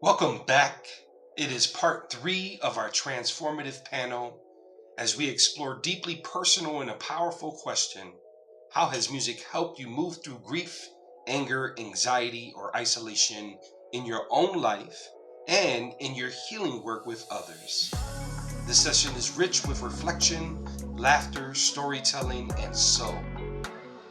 Welcome back. It is part three of our transformative panel as we explore deeply personal and a powerful question. How has music helped you move through grief, anger, anxiety, or isolation in your own life and in your healing work with others? This session is rich with reflection, laughter, storytelling, and soul.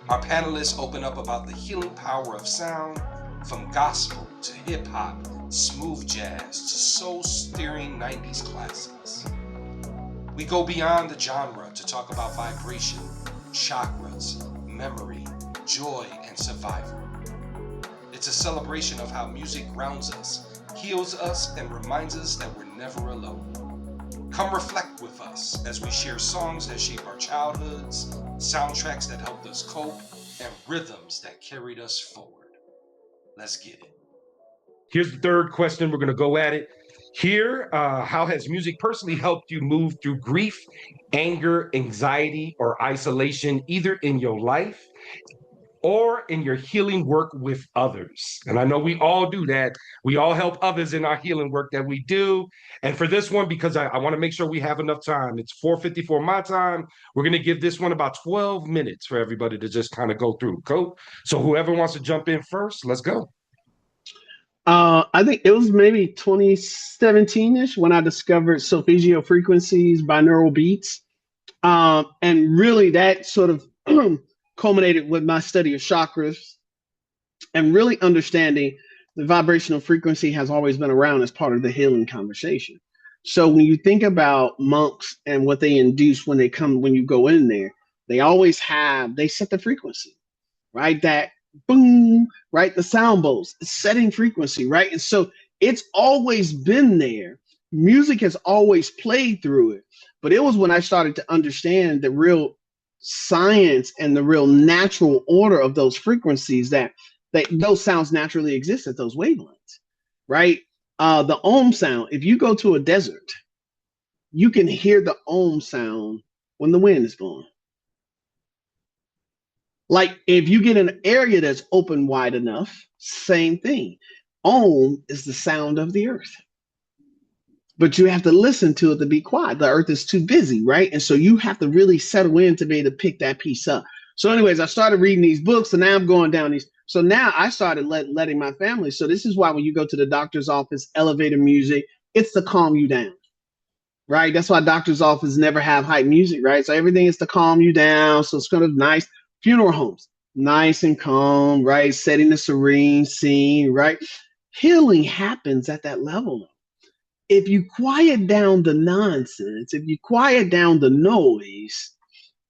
Our panelists open up about the healing power of sound, from gospel to hip hop, smooth jazz to soul stirring 90s classics. We go beyond the genre to talk about vibration, chakras, memory, joy, and survival. It's a celebration of how music grounds us, heals us, and reminds us that we're never alone. Come reflect with us as we share songs that shape our childhoods, soundtracks that helped us cope, and rhythms that carried us forward. Let's get it. Here's the third question. We're going to go at it here. How has music personally helped you move through grief, anger, anxiety, or isolation, either in your life or in your healing work with others? And I know we all do that. We all help others in our healing work that we do. And for this one, because I want to make sure we have enough time, it's 4:54 my time. We're going to give this one about 12 minutes for everybody to just kind of go through. Cool. So whoever wants to jump in first, let's go. I think it was maybe 2017-ish when I discovered solfeggio frequencies, binaural beats. And really that sort of culminated with my study of chakras and really understanding the vibrational frequency has always been around as part of the healing conversation. So when you think about monks and what they induce when you go in there, they set the frequency, right? That boom, right? The sound bowls, setting frequency, right? And so it's always been there. Music has always played through it. But it was when I started to understand the real science and the real natural order of those frequencies that those sounds naturally exist at those wavelengths, right? The ohm sound, if you go to a desert, you can hear the ohm sound when the wind is blowing. Like if you get an area that's open wide enough, same thing. Ohm is the sound of the earth. But you have to listen to it to be quiet. The earth is too busy, right? And so you have to really settle in to be able to pick that piece up. So anyways, I started reading these books and now I'm going down these. So now I started letting my family. So this is why when you go to the doctor's office, elevator music, it's to calm you down, right? That's why doctor's offices never have hype music, right? So everything is to calm you down. So it's kind of nice. Funeral homes, nice and calm, right? Setting the serene scene, right? Healing happens at that level. If you quiet down the nonsense, if you quiet down the noise,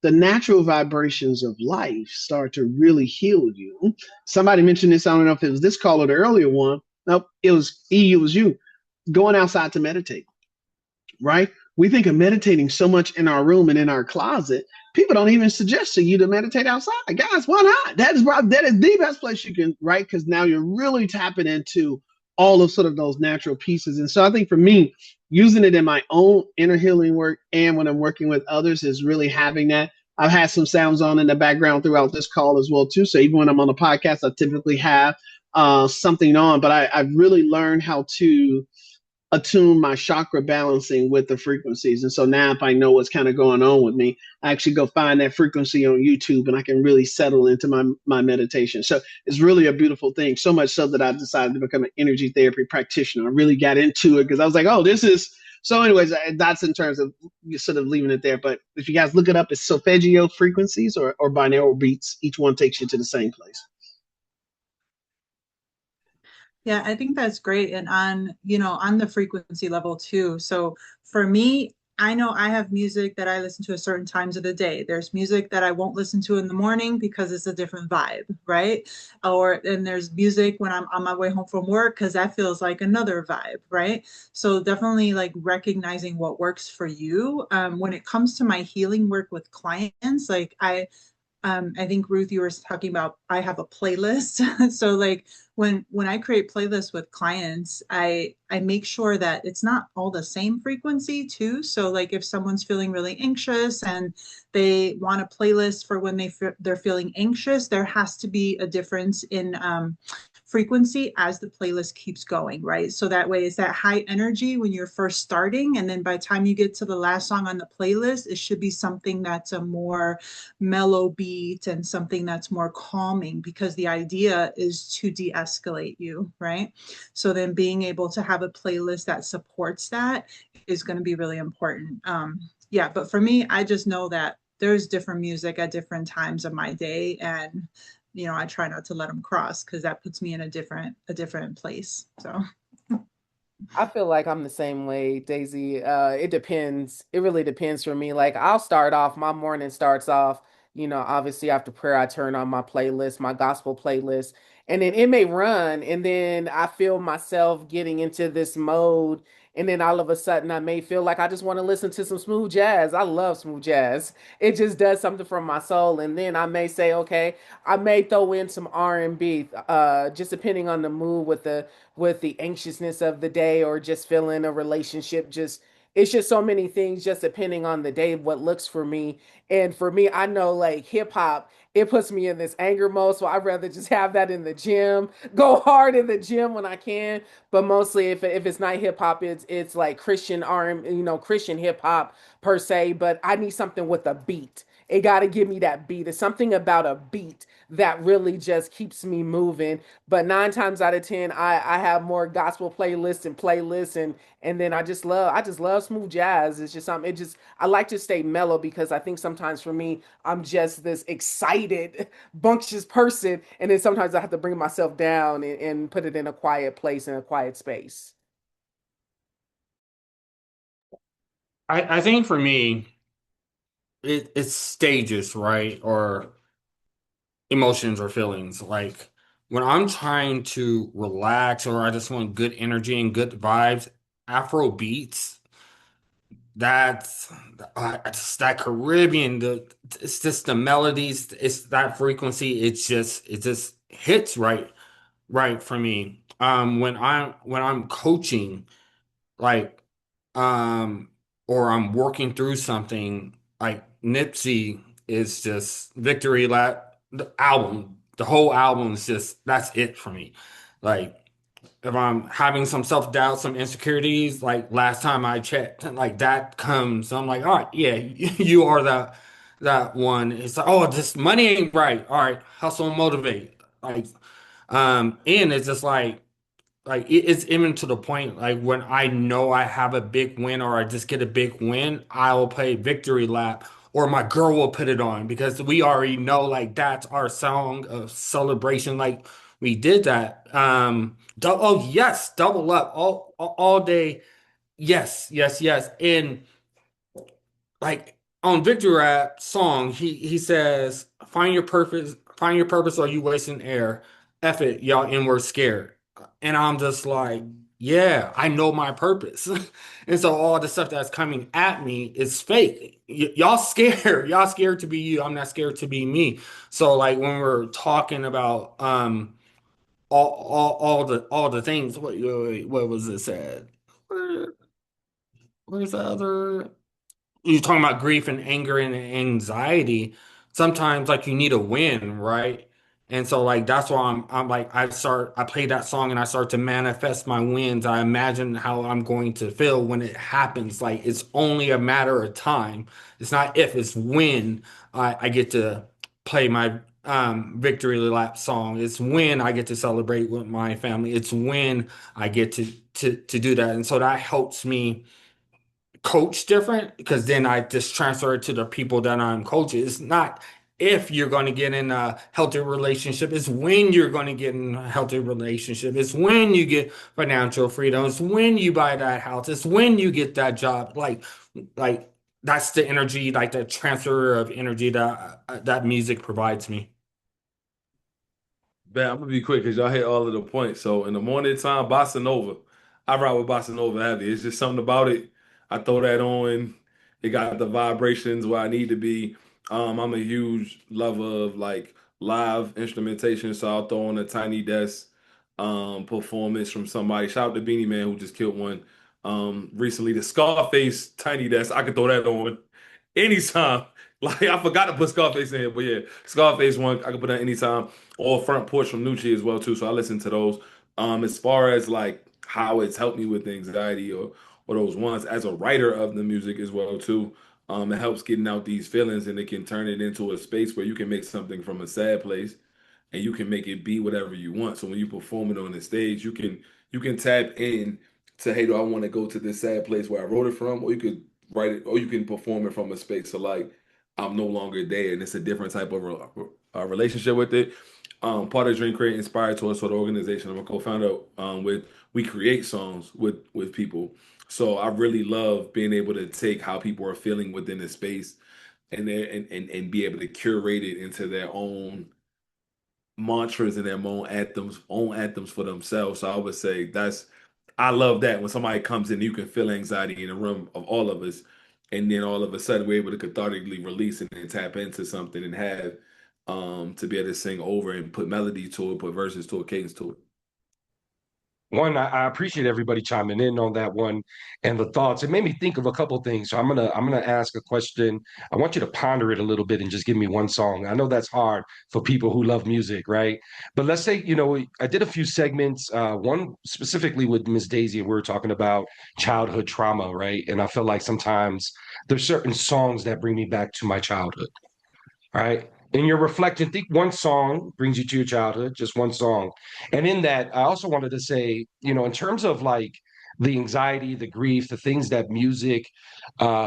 the natural vibrations of life start to really heal you. Somebody mentioned this. I don't know if it was this call or the earlier one. Nope, it was you. Going outside to meditate, right? We think of meditating so much in our room and in our closet. People don't even suggest to you to meditate outside. Guys, why not? That is the best place you can, right? Because now you're really tapping into all of sort of those natural pieces. And so I think for me, using it in my own inner healing work and when I'm working with others is really having that. I've had some sounds on in the background throughout this call as well, too. So even when I'm on the podcast, I typically have something on, but I've really learned how to attune my chakra balancing with the frequencies. And so now if I know what's kind of going on with me, I actually go find that frequency on YouTube and I can really settle into my meditation. So it's really a beautiful thing. So much so that I decided to become an energy therapy practitioner. I really got into it because I was like, oh, this is. So anyways, that's in terms of sort of leaving it there. But if you guys look it up, it's solfeggio frequencies or binaural beats. Each one takes you to the same place. Yeah, I think that's great. And on the frequency level too. So for me, I know I have music that I listen to at certain times of the day. There's music that I won't listen to in the morning because it's a different vibe, right? And there's music when I'm on my way home from work because that feels like another vibe, right? So definitely like recognizing what works for you. When it comes to my healing work with clients, like I think Ruth, you were talking about I have a playlist. So like when I create playlists with clients, I make sure that it's not all the same frequency too. So like if someone's feeling really anxious and they want a playlist for when they're feeling anxious, there has to be a difference in frequency as the playlist keeps going, right? So that way it's that high energy when you're first starting. And then by the time you get to the last song on the playlist, it should be something that's a more mellow beat and something that's more calming, because the idea is to de-escalate you, right? So then being able to have a playlist that supports that is going to be really important. Yeah, but for me, I just know that there's different music at different times of my day, and I try not to let them cross, because that puts me in a different place. So I feel like I'm the same way, Daisy. It depends. It really depends for me. Like I'll start off, my morning starts off, obviously after prayer, I turn on my playlist, my gospel playlist, and then it may run, and then I feel myself getting into this mode, and then all of a sudden I may feel like I just want to listen to some smooth jazz. I love smooth jazz. It just does something for my soul, and then I may say, okay, I may throw in some R&B, just depending on the mood with the anxiousness of the day, or just feeling a relationship. Just it's just so many things, just depending on the day, what looks for me. And for me, I know like hip hop, it puts me in this anger mode, so I'd rather just have that in the gym, go hard in the gym when I can. But mostly if it's not hip hop, it's like Christian Christian hip hop per se. But I need something with a beat. It got to give me that beat. It's something about a beat that really just keeps me moving. But 9 times out of 10, I have more gospel playlists, and then I just love smooth jazz. It's just something. It just I like to stay mellow, because I think sometimes for me, I'm just this excited, bunctious person, and then sometimes I have to bring myself down and put it in a quiet place, in a quiet space. I think for me, it's stages, right? Or emotions or feelings. Like when I'm trying to relax or I just want good energy and good vibes, Afro beats, that's it's that Caribbean, it's just the melodies, it's that frequency, it just hits right for me. When I'm coaching, like um or I'm working through something, like Nipsey is just Victory Lap, the album, the whole album is just that's it for me. Like if I'm having some self-doubt, some insecurities, like last time I checked, like that comes, I'm like, all right, yeah, you are that one. It's like, oh, this money ain't right. All right, hustle and motivate. Like, and it's just like it's even to the point like when I know I have a big win or I just get a big win, I will play Victory Lap or my girl will put it on because we already know like that's our song of celebration. Like we did that. Oh yes, double up all day. Yes, yes, yes. And like on Victory Rap song, he says, find your purpose, or you wasting air. F it, y'all, and we're scared. And I'm just like, yeah, I know my purpose. And so all the stuff that's coming at me is fake. Y'all scared. Y'all scared to be you. I'm not scared to be me. So like when we're talking about all the things, what was it said? Where's the other? You're talking about grief and anger and anxiety, sometimes like you need a win, right? And so like that's why I'm like I play that song and I start to manifest my wins. I imagine how I'm going to feel when it happens. Like it's only a matter of time. It's not if, it's when I get to play my victory lap song. It's when I get to celebrate with my family. It's when I get to do that. And so that helps me coach different because then I just transfer it to the people that I'm coaching. It's not if you're going to get in a healthy relationship, it's when you're going to get in a healthy relationship. It's when you get financial freedom. It's when you buy that house. It's when you get that job. Like that's the energy, like the transfer of energy that music provides me. Man, I'm gonna be quick because y'all hit all of the points. So in the morning time, bossa nova. I ride with bossa nova heavy. It's just something about it. I throw that on. It got the vibrations where I need to be. I'm a huge lover of like live instrumentation, so I'll throw on a tiny desk performance from somebody. Shout out to Beanie Man who just killed one recently. The Scarface tiny desk. I could throw that on anytime. Like I forgot to put Scarface in here, but yeah, Scarface one I can put on anytime. Or Front Porch from Nucci as well too. So I listen to those. As far as like how it's helped me with anxiety or those ones as a writer of the music as well too. It helps getting out these feelings and it can turn it into a space where you can make something from a sad place and you can make it be whatever you want. So when you perform it on the stage, you can tap in to hey, do I want to go to this sad place where I wrote it from, or you could write it, or you can perform it from a space of like I'm no longer there, and it's a different type of relationship with it. Part of Dream Create Inspired Tour, so the organization I'm a co-founder with, we create songs with people. So I really love being able to take how people are feeling within the space and be able to curate it into their own mantras and their own anthems for themselves. So I would say I love that when somebody comes in, you can feel anxiety in the room of all of us, and then all of a sudden we're able to cathartically release it and tap into something and have to be able to sing over and put melody to it, put verses to it, cadence to it. One, I appreciate everybody chiming in on that one and the thoughts. It made me think of a couple things. So I'm gonna ask a question. I want you to ponder it a little bit and just give me one song. I know that's hard for people who love music, right? But let's say, I did a few segments, one specifically with Miss Daisy, and we were talking about childhood trauma, right? And I feel like sometimes there's certain songs that bring me back to my childhood. Right. In your reflection, think one song brings you to your childhood, just one song. And in that, I also wanted to say, in terms of like the anxiety, the grief, the things that music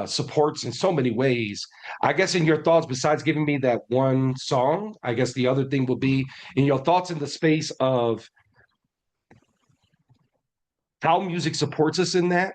supports in so many ways, I guess in your thoughts, besides giving me that one song, I guess the other thing will be in your thoughts in the space of how music supports us in that,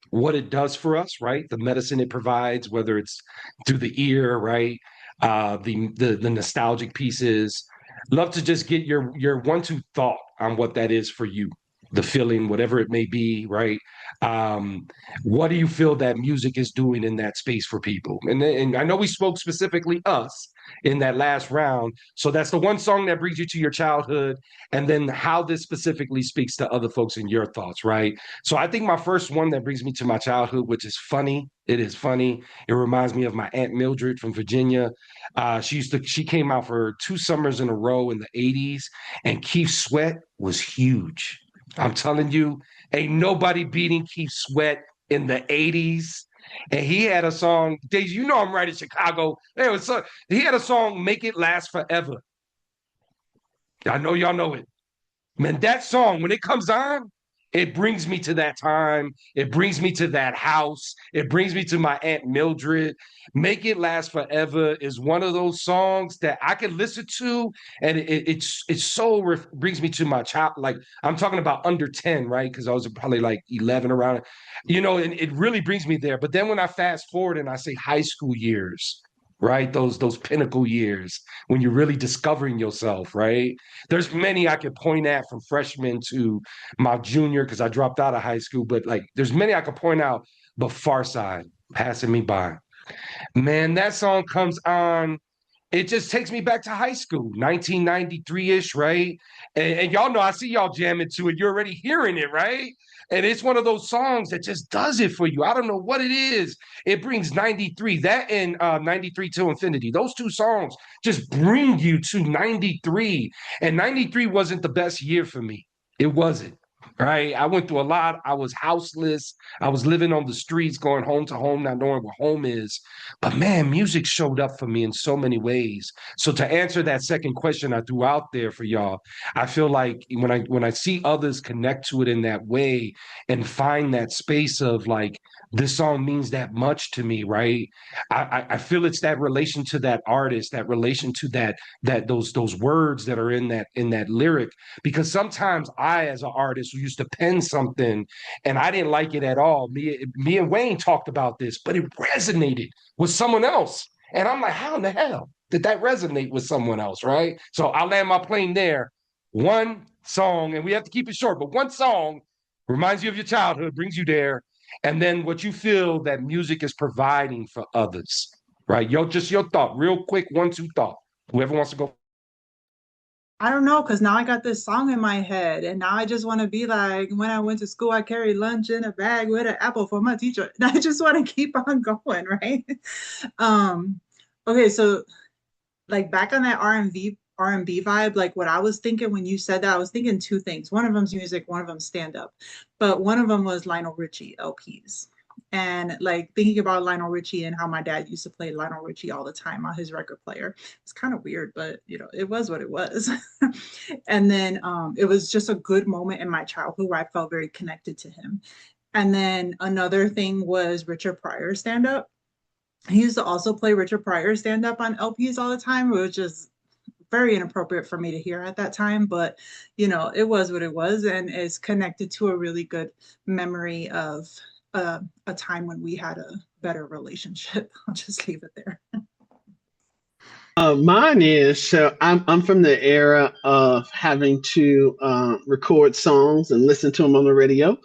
what it does for us, right? The medicine it provides, whether it's through the ear, right? The nostalgic pieces. Love to just get your one-two thought on what that is for you, the feeling, whatever it may be, right? Um, what do you feel that music is doing in that space for people? And I know we spoke specifically us in that last round. So that's the one song that brings you to your childhood, and then how this specifically speaks to other folks in your thoughts, right? So I think my first one that brings me to my childhood, which is funny. It is funny. It reminds me of my Aunt Mildred from Virginia. She came out for 2 summers in a row in the 80s, and Keith Sweat was huge. I'm telling you, ain't nobody beating Keith Sweat in the 80s. And he had a song, Daisy, I'm right in Chicago. He had a song, Make It Last Forever. I know y'all know it. Man, that song, when it comes on, it brings me to that time. It brings me to that house. It brings me to my Aunt Mildred. Make It Last Forever is one of those songs that I can listen to, and it's so brings me to my child. Like I'm talking about under 10, right? Because I was probably like 11 around, and it really brings me there. But then when I fast forward and I say high school years, right? Those pinnacle years when you're really discovering yourself, right? There's many I could point at from freshman to my junior because I dropped out of high school, but like there's many I could point out, but Far Side passing me by. Man, that song comes on, it just takes me back to high school, 1993-ish, right? And y'all know I see y'all jamming to it. You're already hearing it, right? And it's one of those songs that just does it for you. I don't know what it is. It brings 93, that and 93 to Infinity. Those two songs just bring you to 93. And 93 wasn't the best year for me. It wasn't. Right. I went through a lot. I was houseless. I was living on the streets, going home to home, not knowing what home is. But man, music showed up for me in so many ways. So to answer that second question I threw out there for y'all, I feel like when I see others connect to it in that way and find that space of like this song means that much to me, right? I feel it's that relation to that artist, that relation to those words that are in that lyric. Because sometimes I, as an artist who used to pen something and I didn't like it at all, me and Wayne talked about this, but it resonated with someone else. And I'm like, how in the hell did that resonate with someone else? Right. So I'll land my plane there. One song, and we have to keep it short, but one song reminds you of your childhood, brings you there. And then what you feel that music is providing for others. Right. Just your thought, real quick, one, two thought. Whoever wants to go. I don't know, because now I got this song in my head, and now I just want to be like, when I went to school, I carried lunch in a bag with an apple for my teacher. And I just want to keep on going, right? Um, Okay, so like back on that R&B vibe, like what I was thinking when you said that, I was thinking two things. One of them's music, one of them's stand up. But one of them was Lionel Richie LPs. And like thinking about Lionel Richie and how my dad used to play Lionel Richie all the time on his record player. It's kind of weird, but you know, it was what it was. And then it was just a good moment in my childhood where I felt very connected to him. And then another thing was Richard Pryor stand up. He used to also play Richard Pryor stand up on LPs all the time, which is very inappropriate for me to hear at that time. But, you know, it was what it was and is connected to a really good memory of a time when we had a better relationship. I'll just leave it there. Mine is so I'm from the era of having to record songs and listen to them on the radio.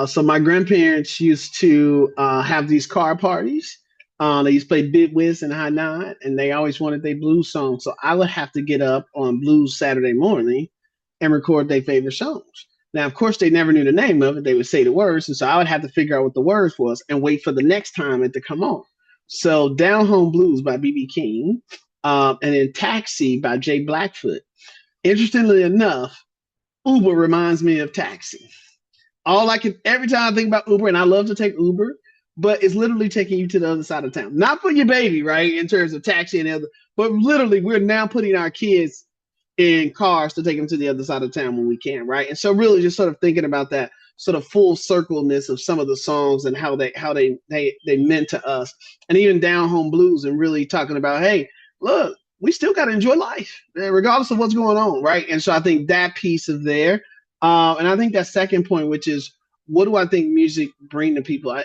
So my grandparents used to have these car parties. They used to play Big Wiz and High Nine, and they always wanted their blues songs. So I would have to get up on Blues Saturday morning and record their favorite songs. Now, of course, they never knew the name of it. They would say the words, and so I would have to figure out what the words was and wait for the next time it to come on. So Down Home Blues by B.B. King, and then Taxi by Jay Blackfoot. Interestingly enough, Uber reminds me of Taxi. All I can every time I think about Uber, and I love to take Uber, but it's literally taking you to the other side of town. Not for your baby, right? In terms of taxi and other, but literally we're now putting our kids in cars to take them to the other side of town when we can, right? And so really just sort of thinking about that sort of full circleness of some of the songs and how they meant to us, and even Down Home Blues, and really talking about, hey, look, we still got to enjoy life, regardless of what's going on, right? And so I think that piece of there, and I think that second point, which is what do I think music bring to people?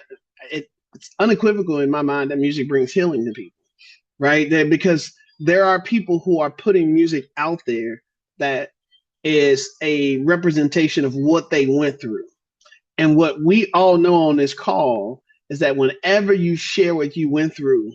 It's unequivocal in my mind that music brings healing to people, right? Because there are people who are putting music out there that is a representation of what they went through. And what we all know on this call is that whenever you share what you went through,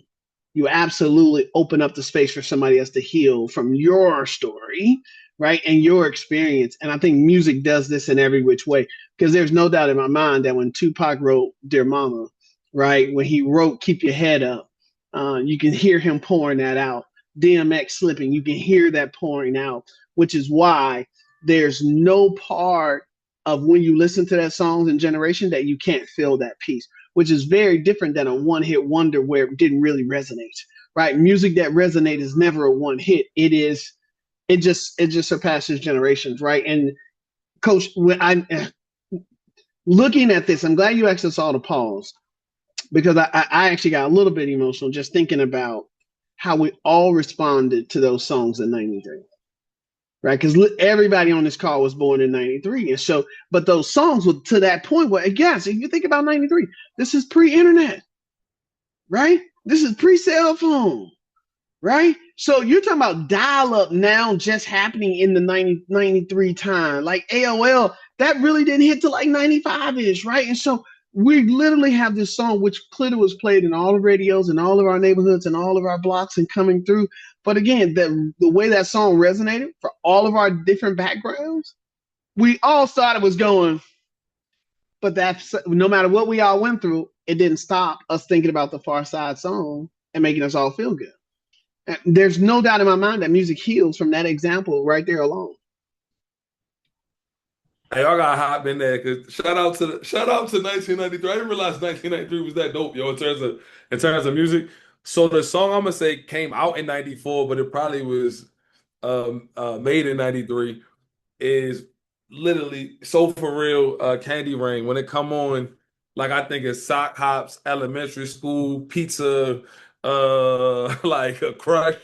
you absolutely open up the space for somebody else to heal from your story, right? And your experience. And I think music does this in every which way, because there's no doubt in my mind that when Tupac wrote Dear Mama, right, when he wrote Keep Your Head Up, you can hear him pouring that out. DMX slipping, you can hear that pouring out, which is why there's no part of when you listen to that songs and generation that you can't feel that piece, which is very different than a one-hit wonder where it didn't really resonate, right? Music that resonates is never a one hit. It just surpasses generations, right? And Coach, when I looking at this, I'm glad you asked us all to pause, because I actually got a little bit emotional just thinking about how we all responded to those songs in '93, right? Because everybody on this call was born in '93. And so, but those songs were to that point where, again, if you think about '93, this is pre-internet, right? This is pre-cell phone, right? So you're talking about dial-up now just happening in the 93 time. Like AOL, that really didn't hit to like 95-ish, right? And so we literally have this song which clearly was played in all the radios in all of our neighborhoods and all of our blocks and coming through. But again, the way that song resonated for all of our different backgrounds, we all thought it was going, but that's no matter what we all went through, it didn't stop us thinking about the Far Side song and making us all feel good. And there's no doubt in my mind that music heals from that example right there alone. Hey, y'all got hop in there because shout out to 1993. I didn't realize 1993 was that dope, yo, in terms of music. So the song I'm gonna say came out in '94, but it probably was made in '93. Is literally so for real. Candy Rain when it come on, like I think it's sock hops, elementary school, pizza, like a crush.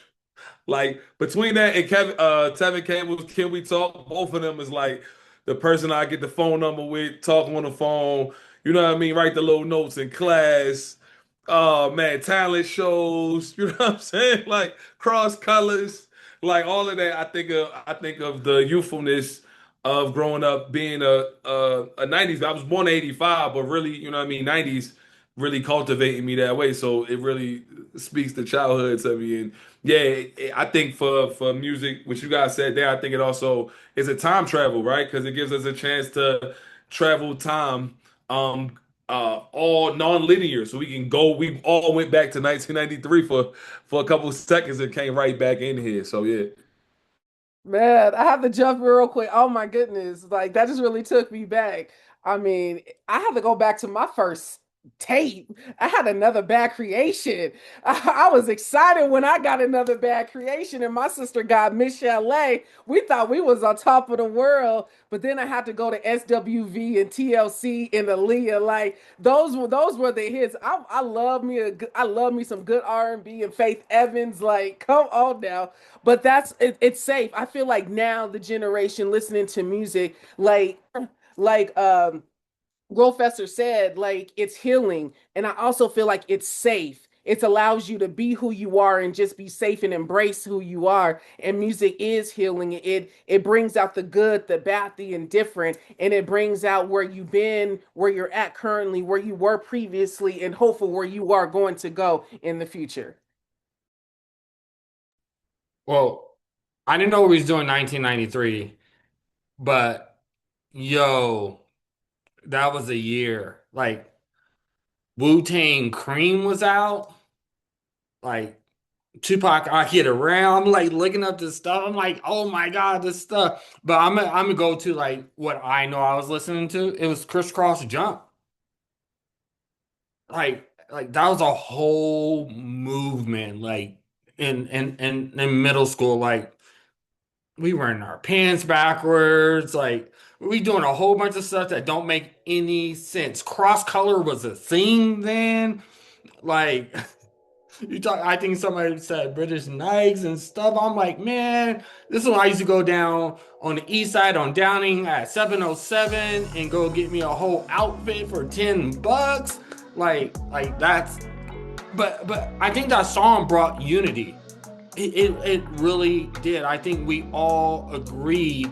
Like between that and Tevin Campbell's Can We Talk, both of them is like the person I get the phone number with, talk on the phone, you know what I mean? Write the little notes in class. Oh man, talent shows, you know what I'm saying? Like cross colors, like all of that. I think of the youthfulness of growing up being a 90s. I was born in 85, but really, you know what I mean, 90s really cultivating me that way. So it really speaks to childhood to me. And yeah, I think for music, what you guys said there, I think it also is a time travel, right? Because it gives us a chance to travel time, um, all non-linear, so we can go. We all went back to 1993 for a couple of seconds and came right back in here. So yeah. Man, I have to jump real quick. Oh my goodness. Like that just really took me back. I mean, I have to go back to my first tape. I had another bad creation. I was excited when I got another bad creation and my sister got Miss Chalet. We thought we was on top of the world, but then I had to go to SWV and TLC and Aaliyah. Like those were the hits. I love me I love me some good R&B and Faith Evans. Like, come on now. But it's safe. I feel like now the generation listening to music, like Grofessor said, like it's healing. And I also feel like it's safe. It allows you to be who you are and just be safe and embrace who you are. And music is healing. It brings out the good, the bad, the indifferent, and it brings out where you've been, where you're at currently, where you were previously, and hopeful where you are going to go in the future. Well, I didn't know we was doing 1993, but yo, that was a year. Like Wu-Tang Cream was out. Like Tupac, I hit around. I'm like looking up this stuff. I'm like, oh my God, this stuff. But I'm gonna go to like what I know I was listening to. It was Crisscross Jump. Like that was a whole movement. Like in middle school, like we wearing our pants backwards. Like we doing a whole bunch of stuff that don't make any sense. Cross color was a thing then. Like you talk, I think somebody said British Knights and stuff. I'm like, man, this is when I used to go down on the east side on Downing at 707 and go get me a whole outfit for $10. Like that's but I think that song brought unity. It really did. I think we all agreed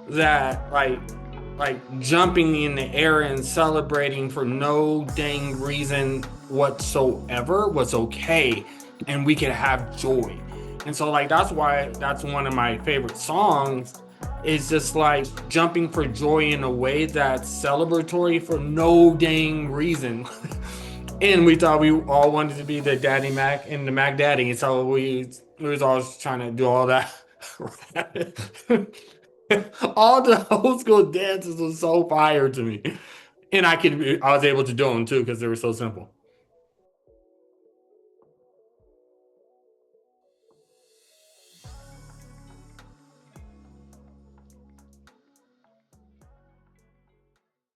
that like jumping in the air and celebrating for no dang reason whatsoever was okay and we could have joy. And so like that's why that's one of my favorite songs. It's just like jumping for joy in a way that's celebratory for no dang reason. And we thought we all wanted to be the Daddy Mac and the Mac Daddy, and so we was always trying to do all that. All the old school dances was so fire to me, and I was able to do them too because they were so simple.